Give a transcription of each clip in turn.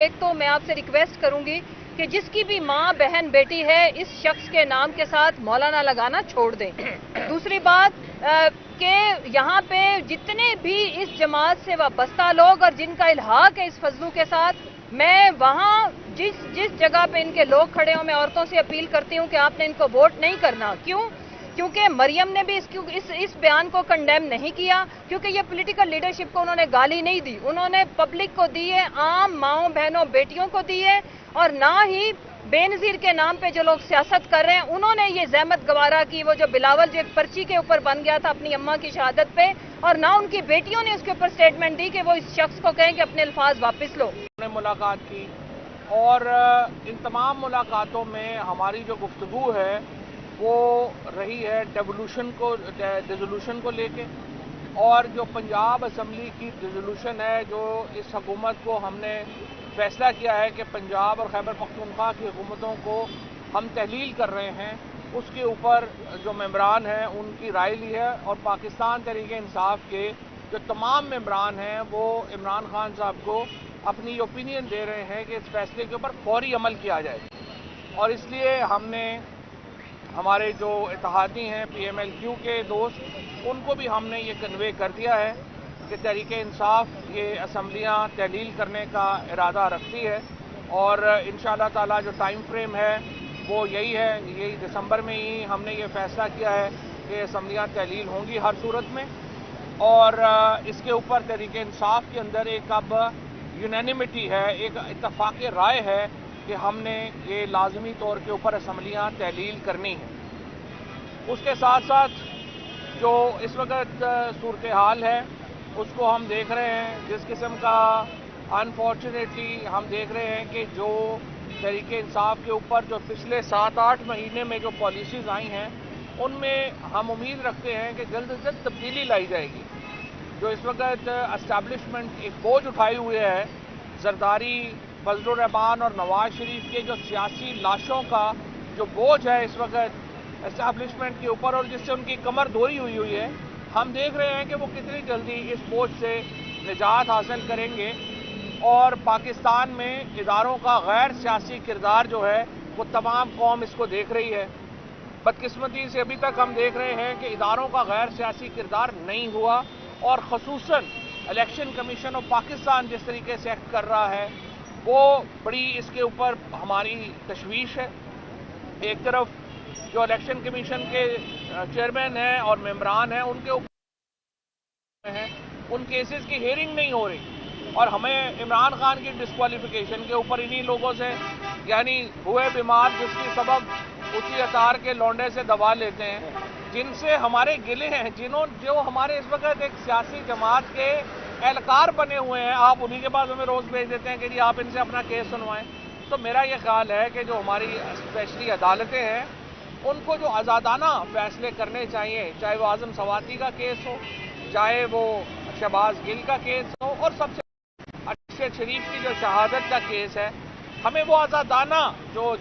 ایک تو میں آپ سے ریکویسٹ کروں گی کہ جس کی بھی ماں بہن بیٹی ہے اس شخص کے نام کے ساتھ مولانا لگانا چھوڑ دیں. دوسری بات کہ یہاں پہ جتنے بھی اس جماعت سے وابستہ لوگ اور جن کا الحاق ہے اس فضلو کے ساتھ، میں وہاں جس جگہ پہ ان کے لوگ کھڑے ہوں میں عورتوں سے اپیل کرتی ہوں کہ آپ نے ان کو ووٹ نہیں کرنا. کیونکہ مریم نے بھی اس بیان کو کنڈیم نہیں کیا، کیونکہ یہ پولیٹیکل لیڈرشپ کو انہوں نے گالی نہیں دی، انہوں نے پبلک کو دی ہے، عام ماؤں بہنوں بیٹیوں کو دی ہے، اور نہ ہی بے نظیر کے نام پہ جو لوگ سیاست کر رہے ہیں انہوں نے یہ زحمت گوارا کی. وہ جو بلاول جو ایک پرچی کے اوپر بن گیا تھا اپنی اماں کی شہادت پہ، اور نہ ان کی بیٹیوں نے اس کے اوپر سٹیٹمنٹ دی کہ وہ اس شخص کو کہیں کہ اپنے الفاظ واپس لو. نے ملاقات کی اور ان تمام ملاقاتوں میں ہماری جو گفتگو ہے وہ رہی ہے ڈیزولوشن کو لے کے، اور جو پنجاب اسمبلی کی ڈیزولوشن ہے، جو اس حکومت کو ہم نے فیصلہ کیا ہے کہ پنجاب اور خیبر پختونخوا کی حکومتوں کو ہم تحلیل کر رہے ہیں، اس کے اوپر جو ممبران ہیں ان کی رائے لی ہے، اور پاکستان تحریک انصاف کے جو تمام ممبران ہیں وہ عمران خان صاحب کو اپنی اوپینین دے رہے ہیں کہ اس فیصلے کے اوپر فوری عمل کیا جائے. اور اس لیے ہم نے ہمارے جو اتحادی ہیں پی ایم ایل کیو کے دوست، ان کو بھی ہم نے یہ کنوے کر دیا ہے کہ تحریک انصاف یہ اسمبلیاں تحلیل کرنے کا ارادہ رکھتی ہے، اور انشاءاللہ تعالی جو ٹائم فریم ہے وہ یہی ہے، یہی دسمبر میں ہی ہم نے یہ فیصلہ کیا ہے کہ اسمبلیاں تحلیل ہوں گی ہر صورت میں. اور اس کے اوپر تحریک انصاف کے اندر ایک اب یونینیمٹی ہے، ایک اتفاق رائے ہے کہ ہم نے یہ لازمی طور کے اوپر اسمبلیاں تحلیل کرنی ہیں. اس کے ساتھ ساتھ جو اس وقت صورتحال ہے اس کو ہم دیکھ رہے ہیں، جس قسم کا انفارچونیٹلی ہم دیکھ رہے ہیں کہ جو تحریک انصاف کے اوپر جو پچھلے 7-8 مہینے میں جو پالیسیز آئی ہیں ان میں ہم امید رکھتے ہیں کہ جلد از جلد تبدیلی لائی جائے گی. جو اس وقت اسٹیبلشمنٹ ایک بوجھ اٹھائے ہوئے ہے، زرداری، فضل الرحمان اور نواز شریف کے جو سیاسی لاشوں کا جو بوجھ ہے اس وقت اسٹیبلشمنٹ کے اوپر، اور جس سے ان کی کمر دوری ہوئی ہے، ہم دیکھ رہے ہیں کہ وہ کتنی جلدی اس بوجھ سے نجات حاصل کریں گے. اور پاکستان میں اداروں کا غیر سیاسی کردار جو ہے وہ تمام قوم اس کو دیکھ رہی ہے. بدقسمتی سے ابھی تک ہم دیکھ رہے ہیں کہ اداروں کا غیر سیاسی کردار نہیں ہوا، اور خصوصاً الیکشن کمیشن آف پاکستان جس طریقے سے ایکٹ کر رہا ہے وہ بڑی اس کے اوپر ہماری تشویش ہے. ایک طرف جو الیکشن کمیشن کے چیئرمین ہیں اور ممبران ہیں ان کے اوپر ہیں، ان کیسز کی ہیئرنگ نہیں ہو رہی، اور ہمیں عمران خان کی ڈسکوالیفیکیشن کے اوپر انہی لوگوں سے، یعنی ہوئے بیمار جس کی سبب اسی اطار کے لونڈے سے دوا لیتے ہیں، جن سے ہمارے گلے ہیں، جو ہمارے اس وقت ایک سیاسی جماعت کے اہلکار بنے ہوئے ہیں، آپ انہی کے پاس ہمیں روز بھیج دیتے ہیں کہ جی آپ ان سے اپنا کیس سنوائیں. تو میرا یہ خیال ہے کہ جو ہماری اسپیشلی عدالتیں ہیں ان کو جو آزادانہ فیصلے کرنے چاہیے، چاہے وہ اعظم سواتی کا کیس ہو، چاہے وہ شہباز گل کا کیس ہو، اور سب سے ارشد شریف کی جو شہادت کا کیس ہے، ہمیں وہ آزادانہ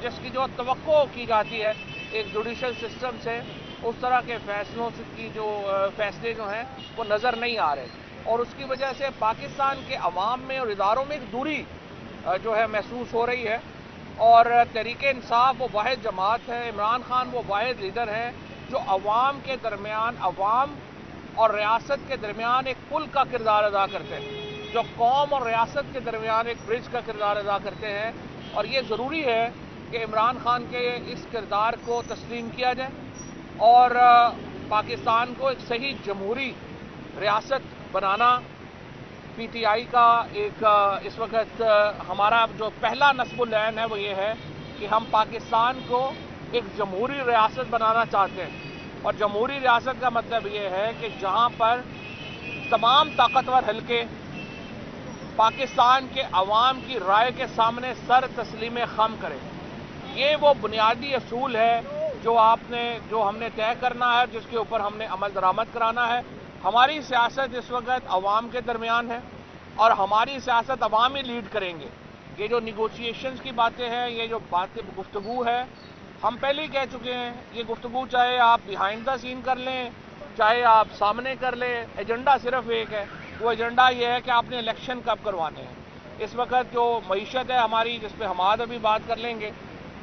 جس کی جو توقع کی جاتی ہے ایک جوڈیشل سسٹم سے، اس طرح کے فیصلے جو ہیں وہ نظر نہیں آ رہے، اور اس کی وجہ سے پاکستان کے عوام میں اور اداروں میں ایک دوری جو ہے محسوس ہو رہی ہے. اور تحریک انصاف وہ واحد جماعت ہے، عمران خان وہ واحد لیڈر ہیں جو عوام کے درمیان، عوام اور ریاست کے درمیان ایک پل کا کردار ادا کرتے ہیں، جو قوم اور ریاست کے درمیان ایک برج کا کردار ادا کرتے ہیں. اور یہ ضروری ہے کہ عمران خان کے اس کردار کو تسلیم کیا جائے اور پاکستان کو ایک صحیح جمہوری ریاست بنانا پی ٹی آئی کا ایک اس وقت ہمارا جو پہلا نصب العین ہے وہ یہ ہے کہ ہم پاکستان کو ایک جمہوری ریاست بنانا چاہتے ہیں. اور جمہوری ریاست کا مطلب یہ ہے کہ جہاں پر تمام طاقتور حلقے پاکستان کے عوام کی رائے کے سامنے سر تسلیم خم کریں. یہ وہ بنیادی اصول ہے جو ہم نے طے کرنا ہے، جس کے اوپر ہم نے عمل درآمد کرانا ہے. ہماری سیاست اس وقت عوام کے درمیان ہے اور ہماری سیاست عوام ہی لیڈ کریں گے. یہ جو نیگوشیشنز کی باتیں ہیں، یہ جو گفتگو ہے، ہم پہلے ہی کہہ چکے ہیں، یہ گفتگو چاہے آپ بیہائنڈ دا سین کر لیں، چاہے آپ سامنے کر لیں، ایجنڈا صرف ایک ہے. وہ ایجنڈا یہ ہے کہ آپ نے الیکشن کب کروانے ہیں. اس وقت جو معیشت ہے ہماری، جس پہ حماد ابھی بات کر لیں گے،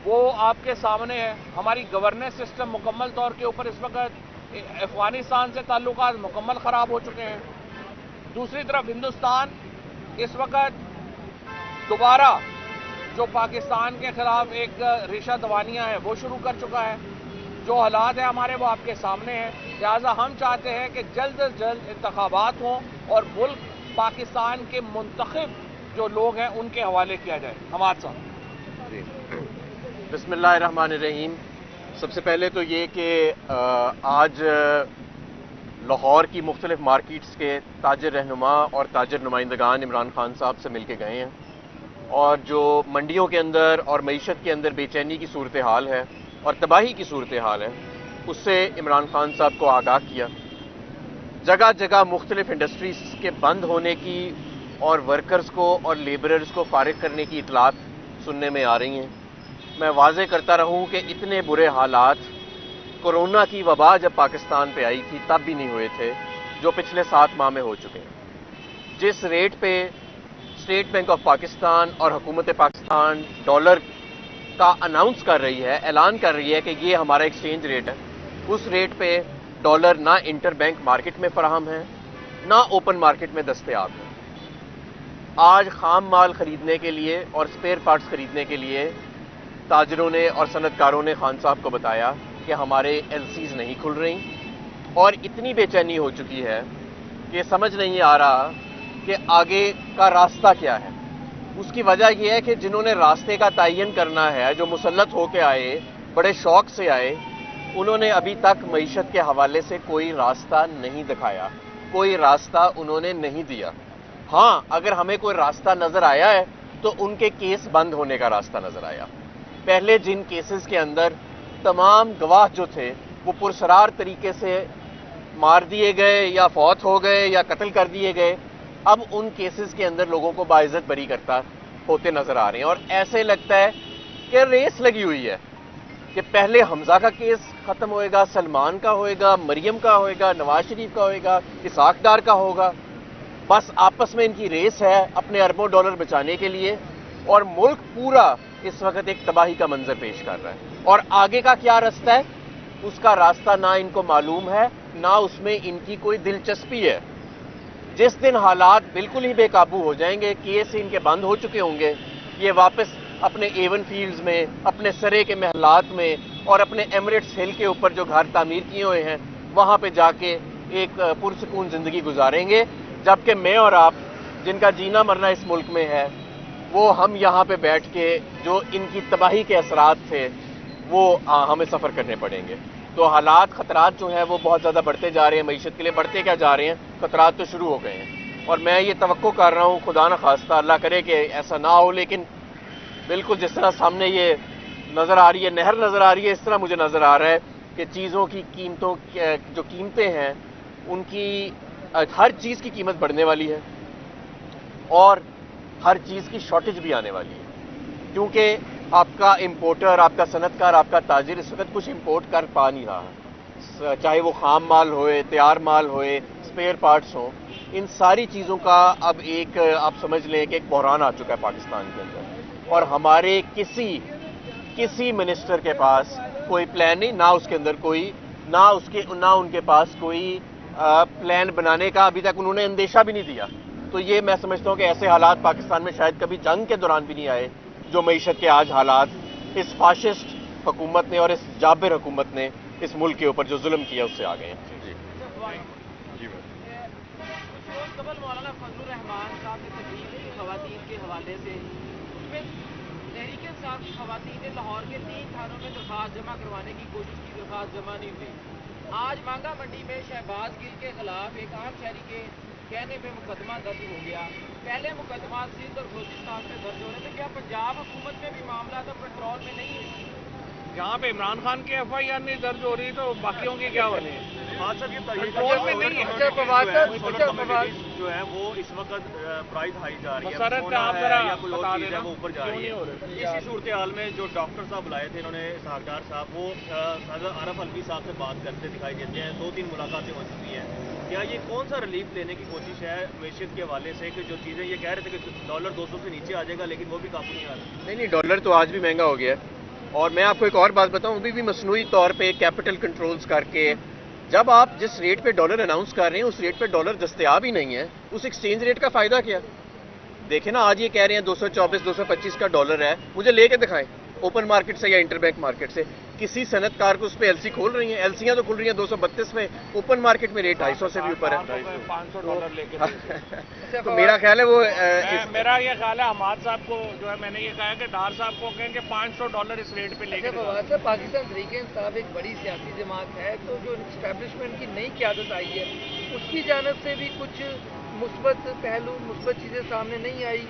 وہ آپ کے سامنے ہے. ہماری گورننس سسٹم مکمل طور کے اوپر اس وقت افغانستان سے تعلقات مکمل خراب ہو چکے ہیں. دوسری طرف ہندوستان اس وقت دوبارہ جو پاکستان کے خلاف ایک ریشہ دوانیاں ہیں وہ شروع کر چکا ہے. جو حالات ہیں ہمارے وہ آپ کے سامنے ہیں. لہٰذا ہم چاہتے ہیں کہ جلد از جلد انتخابات ہوں اور ملک پاکستان کے منتخب جو لوگ ہیں ان کے حوالے کیا جائے. حماد صاحب. جی بسم اللہ الرحمن الرحیم. سب سے پہلے تو یہ کہ آج لاہور کی مختلف مارکیٹس کے تاجر رہنما اور تاجر نمائندگان عمران خان صاحب سے مل کے گئے ہیں، اور جو منڈیوں کے اندر اور معیشت کے اندر بے چینی کی صورتحال ہے اور تباہی کی صورتحال ہے اس سے عمران خان صاحب کو آگاہ کیا. جگہ جگہ مختلف انڈسٹریز کے بند ہونے کی اور ورکرز کو اور لیبررز کو فارغ کرنے کی اطلاعات سننے میں آ رہی ہیں. میں واضح کرتا رہوں کہ اتنے برے حالات کورونا کی وبا جب پاکستان پہ آئی تھی تب بھی نہیں ہوئے تھے جو پچھلے 7 ماہ میں ہو چکے ہیں. جس ریٹ پہ اسٹیٹ بینک آف پاکستان اور حکومت پاکستان ڈالر کا اناؤنس کر رہی ہے، اعلان کر رہی ہے کہ یہ ہمارا ایکسچینج ریٹ ہے، اس ریٹ پہ ڈالر نہ انٹر بینک مارکیٹ میں فراہم ہے نہ اوپن مارکیٹ میں دستیاب ہے. آج خام مال خریدنے کے لیے اور اسپیئر پارٹس خریدنے کے لیے تاجروں نے اور صنعت کاروں نے خان صاحب کو بتایا کہ ہمارے ایل سیز نہیں کھل رہی، اور اتنی بے چینی ہو چکی ہے کہ سمجھ نہیں آ رہا کہ آگے کا راستہ کیا ہے. اس کی وجہ یہ ہے کہ جنہوں نے راستے کا تعین کرنا ہے، جو مسلط ہو کے آئے، بڑے شوق سے آئے، انہوں نے ابھی تک معیشت کے حوالے سے کوئی راستہ نہیں دکھایا، کوئی راستہ انہوں نے نہیں دیا. ہاں اگر ہمیں کوئی راستہ نظر آیا ہے تو ان کے کیس بند ہونے کا راستہ نظر آیا. پہلے جن کیسز کے اندر تمام گواہ جو تھے وہ پرسرار طریقے سے مار دیے گئے یا فوت ہو گئے یا قتل کر دیے گئے، اب ان کیسز کے اندر لوگوں کو باعزت بری کرتا ہوتے نظر آ رہے ہیں. اور ایسے لگتا ہے کہ ریس لگی ہوئی ہے کہ پہلے حمزہ کا کیس ختم ہوئے گا، سلمان کا ہوئے گا، مریم کا ہوئے گا، نواز شریف کا ہوئے گا، اسحاق ڈار کا ہوگا. بس آپس میں ان کی ریس ہے اپنے اربوں ڈالر بچانے کے لیے، اور ملک پورا اس وقت ایک تباہی کا منظر پیش کر رہا ہے. اور آگے کا کیا راستہ ہے اس کا راستہ نہ ان کو معلوم ہے نہ اس میں ان کی کوئی دلچسپی ہے. جس دن حالات بالکل ہی بے قابو ہو جائیں گے، کیس ان کے بند ہو چکے ہوں گے، یہ واپس اپنے ایون فیلڈز میں، اپنے سرے کے محلات میں اور اپنے ایمریٹس ہل کے اوپر جو گھر تعمیر کیے ہوئے ہیں وہاں پہ جا کے ایک پرسکون زندگی گزاریں گے. جبکہ میں اور آپ جن کا جینا مرنا اس ملک میں ہے، وہ ہم یہاں پہ بیٹھ کے جو ان کی تباہی کے اثرات تھے وہ ہمیں سفر کرنے پڑیں گے. تو حالات، خطرات جو ہیں وہ بہت زیادہ بڑھتے جا رہے ہیں. معیشت کے لیے بڑھتے کیا جا رہے ہیں، خطرات تو شروع ہو گئے ہیں. اور میں یہ توقع کر رہا ہوں، خدا نہ خواستہ اللہ کرے کہ ایسا نہ ہو، لیکن بالکل جس طرح سامنے یہ نظر آ رہی ہے، نہر نظر آ رہی ہے، اس طرح مجھے نظر آ رہا ہے کہ چیزوں کی قیمتوں جو قیمتیں ہیں ان کی ہر چیز کی قیمت بڑھنے والی ہے اور ہر چیز کی شارٹیج بھی آنے والی ہے. کیونکہ آپ کا امپورٹر، آپ کا صنعت کار، آپ کا تاجر اس وقت کچھ امپورٹ کر پا نہیں رہا، چاہے وہ خام مال ہوئے، تیار مال ہوئے، اسپیئر پارٹس ہوں. ان ساری چیزوں کا اب ایک آپ سمجھ لیں کہ ایک بحران آ چکا ہے پاکستان کے اندر، اور ہمارے کسی منسٹر کے پاس کوئی پلان نہیں، نہ اس کے اندر کوئی نہ ان کے پاس کوئی پلان بنانے کا ابھی تک انہوں نے اندیشہ بھی نہیں دیا. تو یہ میں سمجھتا ہوں کہ ایسے حالات پاکستان میں شاید کبھی جنگ کے دوران بھی نہیں آئے جو معیشت کے آج حالات اس فاشسٹ حکومت نے اور اس جابر حکومت نے اس ملک کے اوپر جو ظلم کیا اس سے آ گئے ہیں. کچھ روز قبل مولانا فضل الرحمان صاحب نے تقریر کی خواتین کے حوالے سے، اس میں تحریک انصاف کی خواتین نے لاہور کے 3 تھانوں میں درخواست جمع کروانے کی کوشش کی، درخواست جمع نہیں ہوئی. آج مانگا منڈی میں شہباز گل کے خلاف ایک عام شہری کے کہنے پہ مقدمہ درج ہو گیا. پہلے مقدمات سندھ اور بلوچستان میں درج ہو رہے تھے، کیا پنجاب حکومت میں بھی معاملات اب کنٹرول میں نہیں ہے؟ جہاں پہ عمران خان کی ایف آئی آر نہیں درج ہو رہی تو باقیوں کی کیا ہو رہی ہے؟ کنٹرول میں نہیں ہے. جو ہے وہ اس وقت پرائز ہائی جا رہی ہے یا کوئی اور چیز ہے وہ اوپر جا رہی ہے. اسی صورتحال میں جو ڈاکٹر صاحب بلائے تھے انہوں نے، اسحاق ڈار صاحب، وہ حضرت عارف الوی صاحب سے بات کرتے دکھائی دیتے ہیں. 2-3 ملاقاتیں ہو چکی ہیں. کیا یہ کون سا ریلیف لینے کی کوشش ہے معیشت کے حوالے سے کہ جو چیزیں یہ کہہ رہے تھے کہ ڈالر 200 سے نیچے آ جائے گا لیکن وہ بھی قابو نہیں آ رہا؟ نہیں ڈالر تو آج بھی مہنگا ہو گیا ہے، اور میں آپ کو ایک اور بات بتاؤں، ابھی بھی مصنوعی طور پہ کیپٹل کنٹرولز کر کے جب آپ جس ریٹ پہ ڈالر اناؤنس کر رہے ہیں اس ریٹ پہ ڈالر دستیاب ہی نہیں ہے، اس ایکسچینج ریٹ کا فائدہ کیا؟ دیکھیں نا، آج یہ کہہ رہے ہیں 224 225 کا ڈالر ہے، مجھے لے کے دکھائیں اوپن مارکیٹ سے یا انٹر بینک مارکیٹ سے، کسی صنعت کار کو اس پہ ایل سی کھول رہی ہیں؟ ایل سیاں تو کھل رہی ہیں 232 میں، اوپن مارکیٹ میں ریٹ 250 سے بھی اوپر ہے۔ $500 لے کے تو میرا خیال ہے وہ میرا یہ خیال ہے حماد صاحب کو جو ہے میں نے یہ کہا ہے کہ ڈار صاحب کو کہیں کہ $500 اس ریٹ پہ لے کے پاکستان تحریک انصاف ایک بڑی سیاسی جماعت ہے، تو جو اسٹیبلشمنٹ کی نئی قیادت آئی ہے اس کی جانب سے بھی کچھ مثبت پہلو، مثبت چیزیں سامنے نہیں آئی۔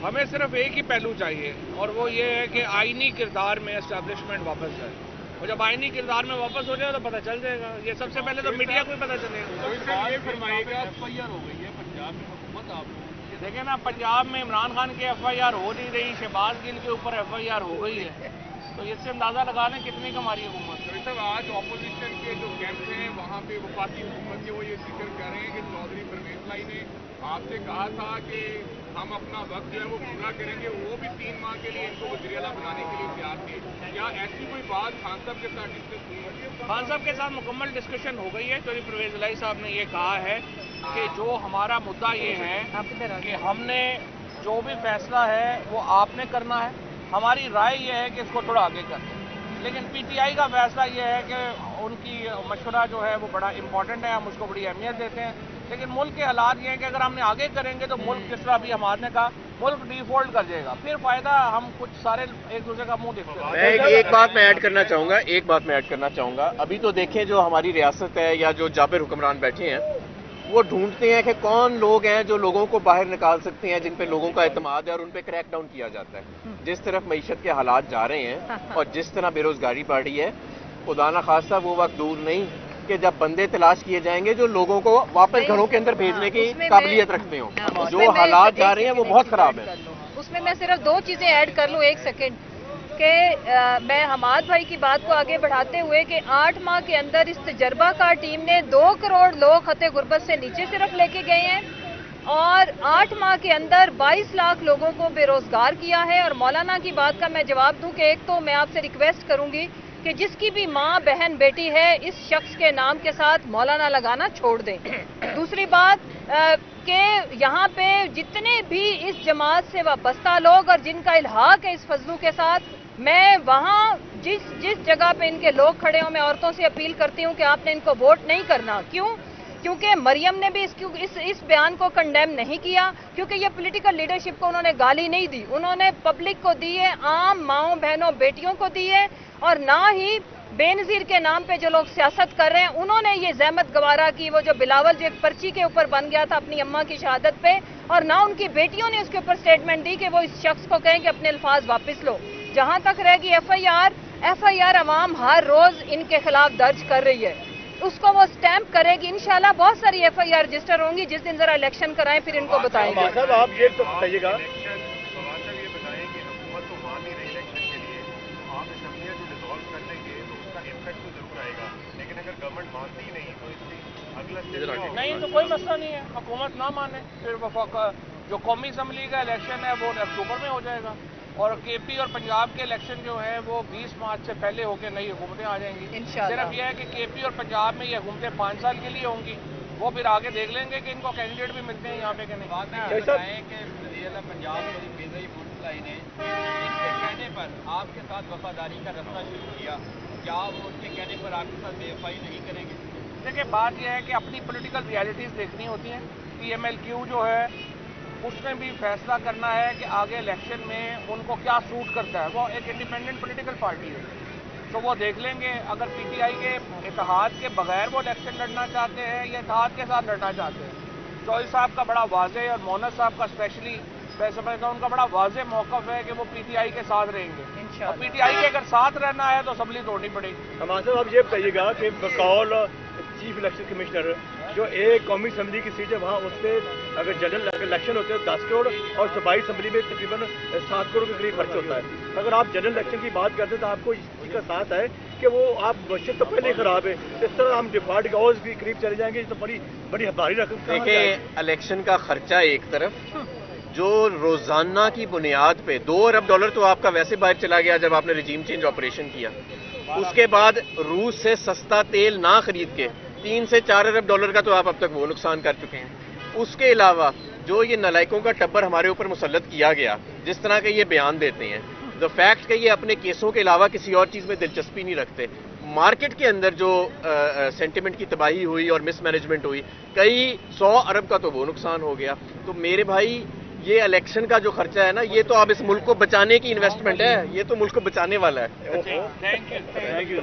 ہمیں صرف ایک ہی پہلو چاہیے اور وہ یہ ہے کہ آئینی کردار میں اسٹیبلشمنٹ واپس جائے، اور جب آئینی کردار میں واپس ہو جائے تو پتہ چل جائے گا، یہ سب سے پہلے تو میڈیا کو ہی پتہ چلے گا۔ یہ فرمائے گا FIR ہو گئی ہے پنجاب میں حکومت، آپ دیکھیں نا، پنجاب میں عمران خان کی FIR ہو نہیں رہی، شہباز گل کے اوپر FIR ہو گئی ہے، تو اس سے اندازہ لگا لیں کتنی کماری حکومت۔ صاحب آج اپوزیشن کے جو کیمپ ہیں وہاں پہ وفاقی حکومت کے وہ یہ ذکر کر رہے ہیں کہ چودھری پرویز لائی نے آپ سے کہا تھا کہ ہم اپنا وقت جو ہے وہ پورا کریں گے، وہ بھی 3 ماہ کے لیے ان کو وزیر اعلیٰ بنانے کے لیے تیار تھے، کیا ایسی کوئی بات خان صاحب کے ساتھ ڈسکس ہوئی ہے؟ خان صاحب کے ساتھ مکمل ڈسکشن ہو گئی ہے۔ چودھری پرویز الہی صاحب نے یہ کہا ہے کہ جو ہمارا مدعا یہ ہے کہ ہم نے جو بھی فیصلہ ہے وہ آپ نے کرنا ہے، ہماری رائے یہ ہے کہ اس کو تھوڑا آگے کریں، لیکن PTI کا فیصلہ یہ ہے کہ ان کی مشورہ جو ہے وہ بڑا امپورٹنٹ ہے، ہم اس کو بڑی اہمیت دیتے ہیں، لیکن ملک کے حالات یہ ہیں کہ اگر ہم نے آگے کریں گے تو ملک جس طرح بھی ہمارے نے کہا ملک ڈیفالٹ کر جائے گا، پھر فائدہ ہم کچھ سارے ایک دوسرے کا منہ دیکھتے ہیں۔ ایک بات میں ایڈ کرنا چاہوں گا، ابھی تو دیکھیں جو ہماری ریاست ہے یا جو جابر حکمران بیٹھے ہیں وہ ڈھونڈتے ہیں کہ کون لوگ ہیں جو لوگوں کو باہر نکال سکتے ہیں، جن پہ لوگوں کا اعتماد ہے اور ان پہ کریک ڈاؤن کیا جاتا ہے۔ جس طرف معیشت کے حالات جا رہے ہیں اور جس طرح بے روزگاری بڑھ رہی ہے، خدا نہ خواستہ وہ وقت دور نہیں کہ جب بندے تلاش کیے جائیں گے جو لوگوں کو واپس گھروں کے اندر بھیجنے کی قابلیت رکھتے ہوں۔ جو حالات جا رہے ہیں وہ بہت خراب ہیں۔ اس میں صرف 2 چیزیں ایڈ کر لوں، 1 سیکنڈ، کہ میں حماد بھائی کی بات کو آگے بڑھاتے ہوئے کہ 8 ماہ کے اندر اس تجربہ کار ٹیم نے 2 کروڑ لوگ خط غربت سے نیچے صرف لے کے گئے ہیں، اور 8 ماہ کے اندر 22 لاکھ لوگوں کو بے روزگار کیا ہے۔ اور مولانا کی بات کا میں جواب دوں کہ ایک تو میں آپ سے ریکویسٹ کروں گی کہ جس کی بھی ماں بہن بیٹی ہے اس شخص کے نام کے ساتھ مولانا لگانا چھوڑ دیں۔ دوسری بات کہ یہاں پہ جتنے بھی اس جماعت سے وابستہ لوگ اور جن کا الحاق ہے اس فضلو کے ساتھ، میں وہاں جس جگہ پہ ان کے لوگ کھڑے ہوں میں عورتوں سے اپیل کرتی ہوں کہ آپ نے ان کو ووٹ نہیں کرنا۔ کیوں؟ کیونکہ مریم نے بھی اس بیان کو کنڈیم نہیں کیا، کیونکہ یہ پولیٹیکل لیڈرشپ کو انہوں نے گالی نہیں دی، انہوں نے پبلک کو دی ہے، عام ماؤں بہنوں بیٹیوں کو دی ہے، اور نہ ہی بے نظیر کے نام پہ جو لوگ سیاست کر رہے ہیں انہوں نے یہ زحمت گوارا کی، وہ جو بلاول جو ایک پرچی کے اوپر بن گیا تھا اپنی اماں کی شہادت پہ، اور نہ ان کی بیٹیوں نے اس کے اوپر سٹیٹمنٹ دی کہ وہ اس شخص کو کہیں کہ اپنے الفاظ واپس لو۔ جہاں تک رہ گی FIR عوام ہر روز ان کے خلاف درج کر رہی ہے، اس کو وہ سٹیمپ کرے گی، انشاءاللہ بہت ساری FIR رجسٹر ہوں گی، جس دن ذرا الیکشن کرائیں پھر ان کو بتائیں گے۔ صاحب آپ یہ تو بتائیے گا، نہیں تو کوئی مسئلہ نہیں ہے، حکومت نہ مانے پھر جو قومی اسمبلی کا الیکشن ہے وہ اکتوبر میں ہو جائے گا، اور KP اور پنجاب کے الیکشن جو ہیں وہ 20 مارچ سے پہلے ہو کے نئی حکومتیں آ جائیں گی۔ صرف یہ ہے کہ KP اور پنجاب میں یہ حکومتیں 5 سال کے لیے ہوں گی، وہ پھر آگے دیکھ لیں گے کہ ان کو کینڈیڈیٹ بھی ملتے ہیں یہاں پہ کہ نہیں۔ بات ہے بتائیں کہ وزیر اعلیٰ پنجاب کی بیزئی بھٹائی نے ان کے کہنے پر آپ کے ساتھ وفاداری کا رستہ شروع کیا، کیا وہ ان کے کہنے پر آپ کے ساتھ بے وفائی نہیں کریں گے؟ دیکھیں بات یہ ہے کہ اپنی پولیٹیکل ریالٹیز دیکھنی ہوتی ہیں۔ PMLQ جو ہے اس نے بھی فیصلہ کرنا ہے کہ آگے الیکشن میں ان کو کیا سوٹ کرتا ہے، وہ ایک انڈیپینڈنٹ پولیٹیکل پارٹی ہے، تو وہ دیکھ لیں گے اگر PTI کے اتحاد کے بغیر وہ الیکشن لڑنا چاہتے ہیں یا اتحاد کے ساتھ لڑنا چاہتے ہیں۔ چوہدری صاحب کا بڑا واضح اور مونس صاحب کا اسپیشلی میں سمجھتا ہوں ان کا بڑا واضح موقف ہے کہ وہ PTI کے ساتھ رہیں گے، اور PTI کے اگر ساتھ رہنا ہے تو اسمبلی توڑنی پڑے گی۔ حماد صاحب آپ یہ بتائیے گا کہ بقول چیف الیکشن کمشنر جو ایک قومی اسمبلی کی سیٹ ہے وہاں اس پہ اگر جنرل الیکشن ہوتے ہیں 10 کروڑ اور صوبائی اسمبلی میں تقریباً 7 کروڑ کے قریب خرچ ہوتا ہے، اگر آپ جنرل الیکشن کی بات کرتے ہیں تو آپ کو اس کا ساتھ ہے کہ وہ آپ مسجد تو پہلے ہی خراب ہے، اس طرح ہم ڈیفالٹ گاؤز کے قریب چلے جائیں گے تو بڑی بھاری رقم. دیکھیں الیکشن کا خرچہ ایک طرف، جو روزانہ کی بنیاد پہ $2 ارب تو آپ کا ویسے باہر چلا گیا جب آپ نے رجیم چینج آپریشن کیا. اس کے بعد روس سے سستا تیل نہ خرید کے $3 سے $4 ارب کا تو آپ اب تک وہ نقصان کر چکے ہیں. اس کے علاوہ جو یہ نالائکوں کا ٹبر ہمارے اوپر مسلط کیا گیا، جس طرح کے یہ بیان دیتے ہیں، دا فیکٹ کہ یہ اپنے کیسوں کے علاوہ کسی اور چیز میں دلچسپی نہیں رکھتے. مارکیٹ کے اندر جو سینٹیمنٹ کی تباہی ہوئی اور مس مینجمنٹ ہوئی، کئی 100 ارب کا تو وہ نقصان ہو گیا. تو میرے بھائی یہ الیکشن کا جو خرچہ ہے نا، یہ تو اب اس ملک کو بچانے کی انویسٹمنٹ ہے، یہ تو ملک کو بچانے والا ہے. Thank you.